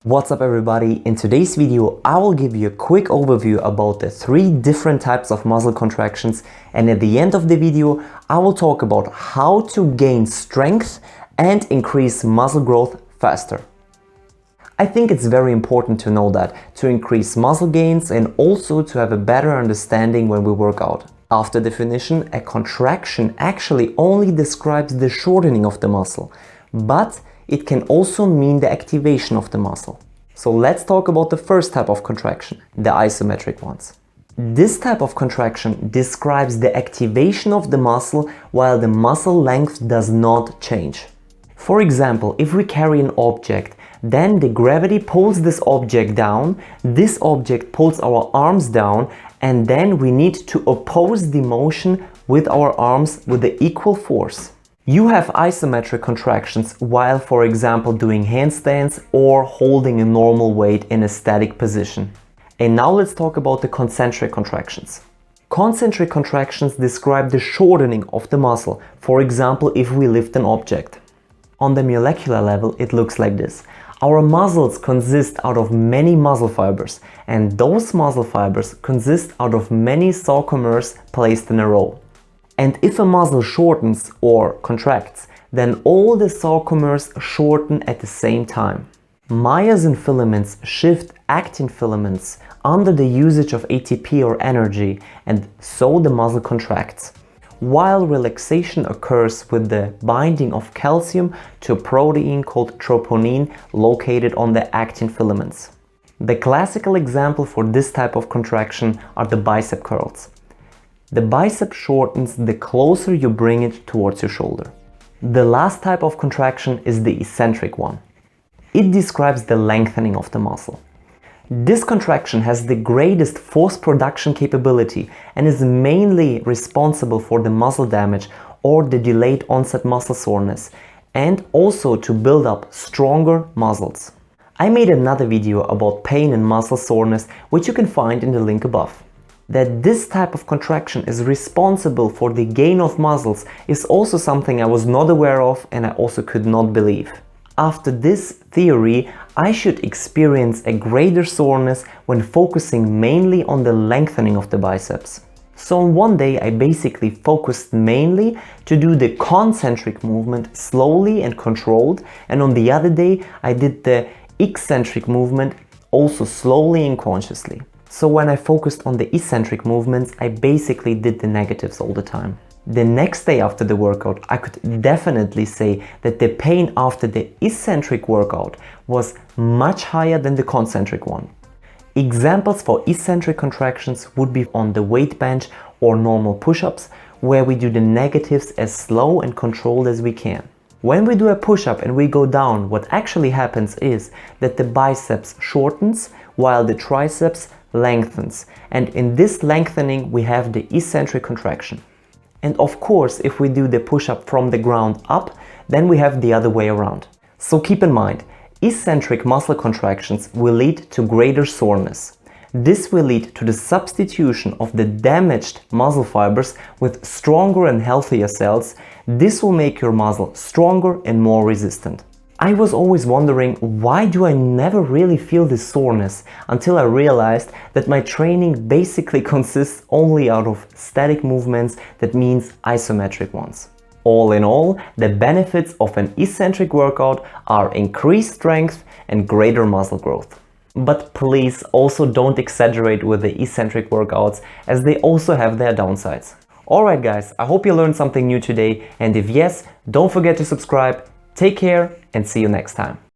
What's up everybody? In today's video I will give you a quick overview about the 3 different types of muscle contractions, and at the end of the video I will talk about how to gain strength and increase muscle growth faster. I think it's very important to know that, to increase muscle gains and also to have a better understanding when we work out. After definition, a contraction actually only describes the shortening of the muscle, but it can also mean the activation of the muscle. So let's talk about the first type of contraction, the isometric ones. This type of contraction describes the activation of the muscle while the muscle length does not change. For example, if we carry an object, then the gravity pulls this object down, this object pulls our arms down, and then we need to oppose the motion with our arms with the equal force. You have isometric contractions while, for example, doing handstands or holding a normal weight in a static position. And now let's talk about the concentric contractions. Concentric contractions describe the shortening of the muscle, for example, if we lift an object. On the molecular level, it looks like this. Our muscles consist out of many muscle fibers, and those muscle fibers consist out of many sarcomeres placed in a row. And if a muscle shortens or contracts, then all the sarcomeres shorten at the same time. Myosin filaments shift actin filaments under the usage of ATP or energy, and so the muscle contracts. While relaxation occurs with the binding of calcium to a protein called troponin located on the actin filaments. The classical example for this type of contraction are the bicep curls. The bicep shortens the closer you bring it towards your shoulder. The last type of contraction is the eccentric one. It describes the lengthening of the muscle. This contraction has the greatest force production capability and is mainly responsible for the muscle damage or the delayed onset muscle soreness, and also to build up stronger muscles. I made another video about pain and muscle soreness, which you can find in the link above. That this type of contraction is responsible for the gain of muscles is also something I was not aware of, and I also could not believe. After this theory, I should experience a greater soreness when focusing mainly on the lengthening of the biceps. So on one day I basically focused mainly to do the concentric movement slowly and controlled, and on the other day I did the eccentric movement also slowly and consciously. So when I focused on the eccentric movements, I basically did the negatives all the time. The next day after the workout, I could definitely say that the pain after the eccentric workout was much higher than the concentric one. Examples for eccentric contractions would be on the weight bench or normal push-ups, where we do the negatives as slow and controlled as we can. When we do a push-up and we go down, what actually happens is that the biceps shortens while the triceps lengthens, and in this lengthening we have the eccentric contraction. And of course, if we do the push-up from the ground up, then we have the other way around. So keep in mind, eccentric muscle contractions will lead to greater soreness. This will lead to the substitution of the damaged muscle fibers with stronger and healthier cells. This will make your muscle stronger and more resistant. I was always wondering, why do I never really feel this soreness, until I realized that my training basically consists only out of static movements, that means isometric ones. All in all, the benefits of an eccentric workout are increased strength and greater muscle growth. But please also don't exaggerate with the eccentric workouts, as they also have their downsides. Alright guys, I hope you learned something new today, and if yes, don't forget to subscribe. Take care and see you next time.